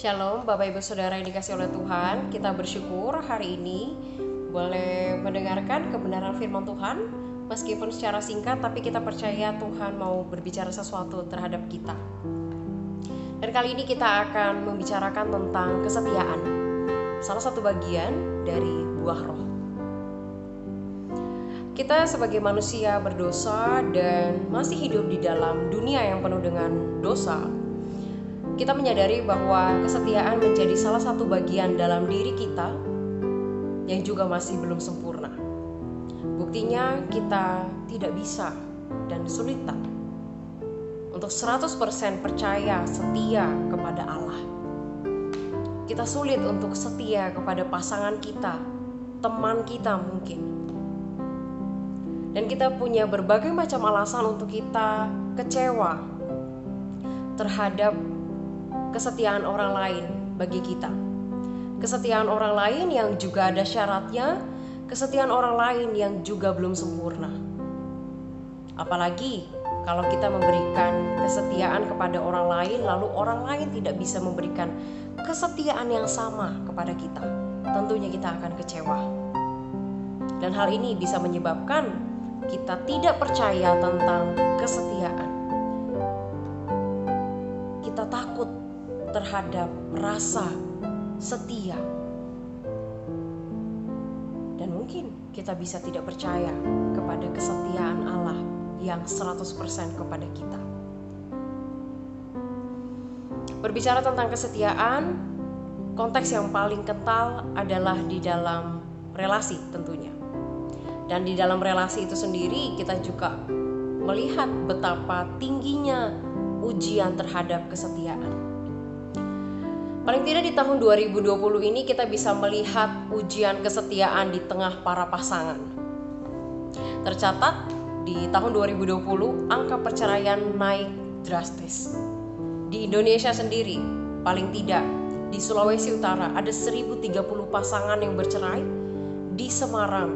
Shalom Bapak Ibu Saudara yang dikasih oleh Tuhan. Kita bersyukur hari ini boleh mendengarkan kebenaran firman Tuhan. Meskipun secara singkat, tapi kita percaya Tuhan mau berbicara sesuatu terhadap kita. Dan kali ini kita akan membicarakan tentang kesetiaan, salah satu bagian dari buah roh. Kita sebagai manusia berdosa dan masih hidup di dalam dunia yang penuh dengan dosa. Kita menyadari bahwa kesetiaan menjadi salah satu bagian dalam diri kita yang juga masih belum sempurna. Buktinya kita tidak bisa dan kesulitan untuk 100% percaya setia kepada Allah. Kita sulit untuk setia kepada pasangan kita, teman kita mungkin. Dan kita punya berbagai macam alasan untuk kita kecewa terhadap kesetiaan orang lain bagi kita. Kesetiaan orang lain yang juga ada syaratnya, kesetiaan orang lain yang juga belum sempurna. Apalagi kalau kita memberikan kesetiaan kepada orang lain, lalu orang lain tidak bisa memberikan kesetiaan yang sama kepada kita. Tentunya kita akan kecewa. Dan hal ini bisa menyebabkan kita tidak percaya tentang kesetiaan. Kita takut terhadap rasa setia. Dan mungkin kita bisa tidak percaya kepada kesetiaan Allah yang 100% kepada kita. Berbicara tentang kesetiaan, konteks yang paling kental adalah di dalam relasi tentunya. Dan di dalam relasi itu sendiri kita juga melihat betapa tingginya ujian terhadap kesetiaan. Paling tidak di tahun 2020 ini kita bisa melihat ujian kesetiaan di tengah para pasangan. Tercatat di tahun 2020 angka perceraian naik drastis. Di Indonesia sendiri paling tidak di Sulawesi Utara ada 1030 pasangan yang bercerai. Di Semarang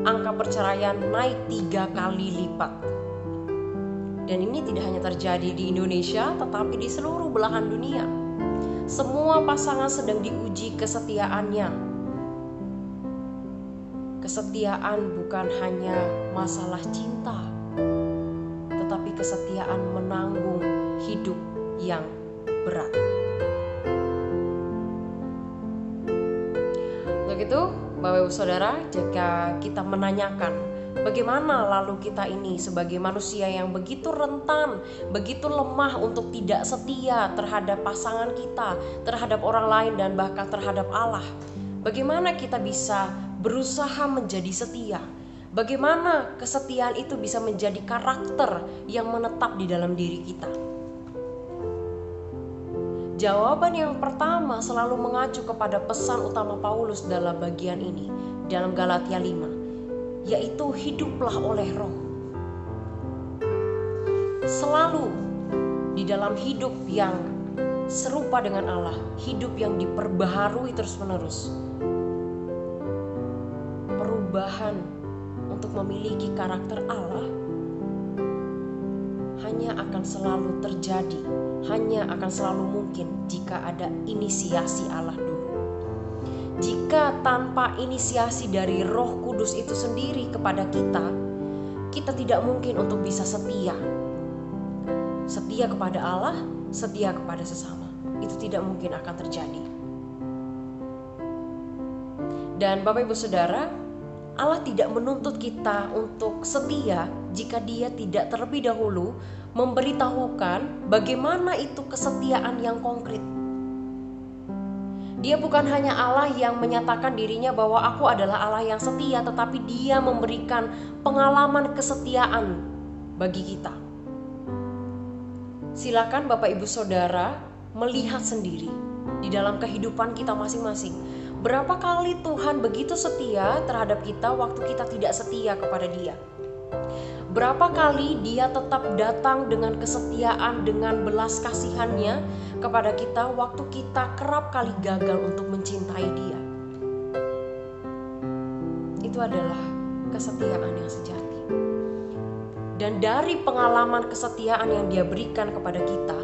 angka perceraian naik 3 kali lipat. Dan ini tidak hanya terjadi di Indonesia, tetapi di seluruh belahan dunia. Semua pasangan sedang diuji kesetiaannya. Kesetiaan bukan hanya masalah cinta, tetapi kesetiaan menanggung hidup yang berat. Untuk itu, Bapak Ibu Saudara, jika kita menanyakan bagaimana lalu kita ini sebagai manusia yang begitu rentan, begitu lemah untuk tidak setia terhadap pasangan kita, terhadap orang lain dan bahkan terhadap Allah. Bagaimana kita bisa berusaha menjadi setia? Bagaimana kesetiaan itu bisa menjadi karakter yang menetap di dalam diri kita? Jawaban yang pertama selalu mengacu kepada pesan utama Paulus dalam bagian ini, dalam Galatia 5, yaitu hiduplah oleh roh. Selalu di dalam hidup yang serupa dengan Allah, hidup yang diperbaharui terus-menerus. Perubahan untuk memiliki karakter Allah hanya akan selalu terjadi, hanya akan selalu mungkin jika ada inisiasi Allah dulu. Jika tanpa inisiasi dari Roh Kudus itu sendiri kepada kita, kita tidak mungkin untuk bisa setia. Setia kepada Allah, setia kepada sesama. Itu tidak mungkin akan terjadi. Dan Bapak Ibu Saudara, Allah tidak menuntut kita untuk setia jika Dia tidak terlebih dahulu memberitahukan bagaimana itu kesetiaan yang konkret. Dia bukan hanya Allah yang menyatakan dirinya bahwa aku adalah Allah yang setia, tetapi Dia memberikan pengalaman kesetiaan bagi kita. Silakan Bapak Ibu Saudara melihat sendiri di dalam kehidupan kita masing-masing. Berapa kali Tuhan begitu setia terhadap kita waktu kita tidak setia kepada Dia? Berapa kali Dia tetap datang dengan kesetiaan, dengan belas kasihannya kepada kita waktu kita kerap kali gagal untuk mencintai Dia? Itu adalah kesetiaan yang sejati. Dan dari pengalaman kesetiaan yang Dia berikan kepada kita,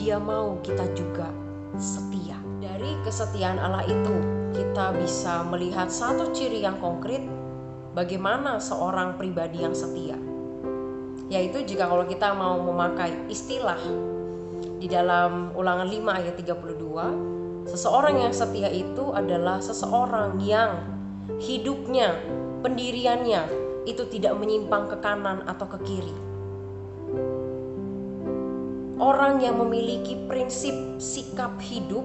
Dia mau kita juga setia. Dari kesetiaan Allah itu, kita bisa melihat satu ciri yang konkret bagaimana seorang pribadi yang setia. Yaitu jika kalau kita mau memakai istilah di dalam Ulangan 5 ayat 32, seseorang yang setia itu adalah seseorang yang hidupnya, pendiriannya itu tidak menyimpang ke kanan atau ke kiri. Orang yang memiliki prinsip sikap hidup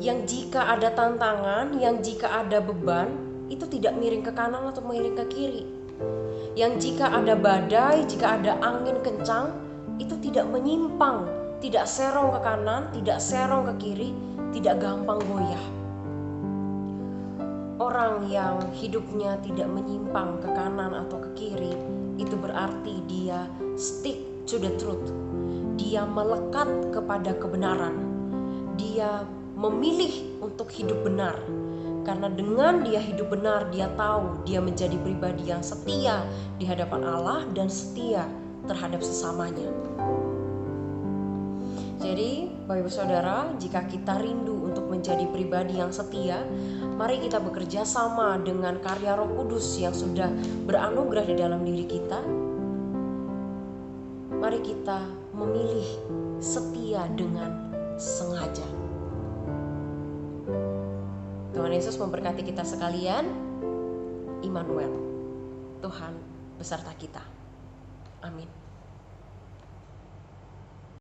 yang jika ada tantangan, yang jika ada beban, itu tidak miring ke kanan atau miring ke kiri. Yang jika ada badai, jika ada angin kencang, itu tidak menyimpang, tidak serong ke kanan, tidak serong ke kiri, tidak gampang goyah. Orang yang hidupnya tidak menyimpang ke kanan atau ke kiri, itu berarti dia stick to the truth. Dia melekat kepada kebenaran. Dia memilih untuk hidup benar. Karena dengan dia hidup benar, dia tahu dia menjadi pribadi yang setia di hadapan Allah dan setia terhadap sesamanya. Jadi, Bapak Ibu Saudara, jika kita rindu untuk menjadi pribadi yang setia, mari kita bekerja sama dengan karya Roh Kudus yang sudah beranugerah di dalam diri kita. Mari kita memilih setia dengan sengaja. Tuhan Yesus memberkati kita sekalian. Immanuel, Tuhan beserta kita. Amin.